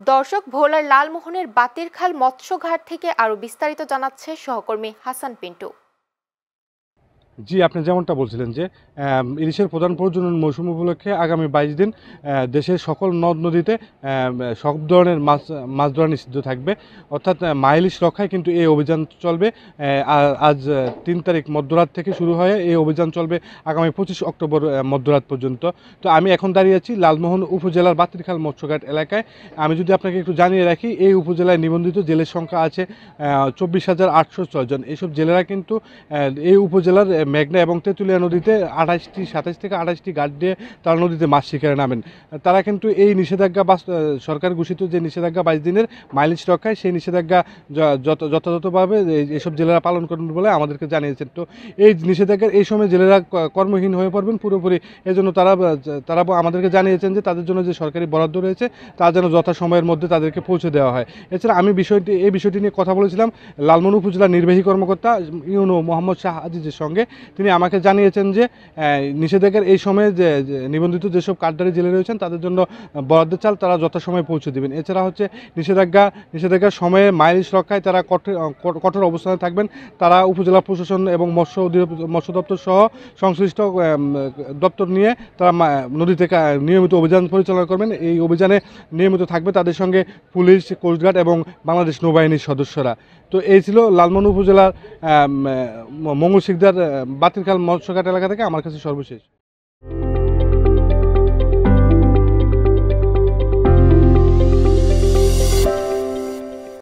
দর্শক, ভোলার লালমোহনের বাতিরখাল মৎস্যঘাট থেকে আরো বিস্তারিত জানাচ্ছে সহকর্মী হাসান পিন্টু। জি, আপনি যেমনটা বলছিলেন যে ইলিশের প্রধান প্রজনন মৌসুম উপলক্ষে আগামী ২২ দিন দেশের সকল নদ-নদীতে সব ধরনের মাছ ধরা নিষিদ্ধ থাকবে। অর্থাৎ মা ইলিশ রক্ষায় কিন্তু এই অভিযান চলবে। আজ ৩ তারিখ মধ্যরাত থেকে শুরু হয়ে এই অভিযান চলবে আগামী ২৫ অক্টোবর মধ্যরাত পর্যন্ত। তো আমি এখন দাঁড়িয়ে আছি লালমোহন উপজেলার বাতিরখাল মৎস্যঘাট এলাকায়। আমি যদি আপনাকে একটু জানিয়ে রাখি, এই উপজেলায় নিবন্ধিত জেলের সংখ্যা আছে ২৪,৮০৬ জন। এইসব জেলেরা কিন্তু এই উপজেলার মেঘনা এবং তেঁতুলিয়া নদীতে ২৭ থেকে ২৮টি ঘাট দিয়ে তারা নদীতে মাছ শিকারে নামেন। তারা কিন্তু এই নিষেধাজ্ঞা সরকার ঘোষিত যে নিষেধাজ্ঞা ২২ দিনের মাইলিশ রক্ষায়, সেই নিষেধাজ্ঞা যথাযথভাবে এইসব জেলেরা পালন করবেন বলে আমাদেরকে জানিয়েছেন। তো এই নিষেধাজ্ঞার এই সময় জেলেরা কর্মহীন হয়ে পড়বেন পুরোপুরি। এজন্য তারা আমাদেরকে জানিয়েছেন যে তাদের জন্য যে সরকারি বরাদ্দ রয়েছে তা যেন যথাসময়ের মধ্যে তাদেরকে পৌঁছে দেওয়া হয়। এছাড়া আমি এই বিষয়টি নিয়ে কথা বলেছিলাম লালমোহন উপজেলা নির্বাহী কর্মকর্তা ইউনো মোহাম্মদ শাহ আজিজের সঙ্গে। তিনি আমাকে জানিয়েছেন যে নিষেধাজ্ঞার এই সময়ে যে নিবন্ধিত যেসব কার্ডধারী জেলে রয়েছেন তাদের জন্য বরাদ্দের চাল তারা যথাসময়ে পৌঁছে দেবেন। এছাড়া হচ্ছে নিষেধাজ্ঞার সময়ে মাইলিশ রক্ষায় তারা কঠোর অবস্থানে থাকবেন। তারা উপজেলা প্রশাসন এবং মৎস্য দপ্তর সহ সংশ্লিষ্ট দপ্তর নিয়ে তারা নদীতে নিয়মিত অভিযান পরিচালনা করবেন। এই অভিযানে নিয়মিত থাকবে তাদের সঙ্গে পুলিশ, কোস্টগার্ড এবং বাংলাদেশ নৌবাহিনীর সদস্যরা। তো এই ছিল লালমোহন উপজেলার মঙ্গল শিকদার বাতিরখাল মৎস্যঘাট এলাকা থেকে আমার কাছে সর্বশেষ।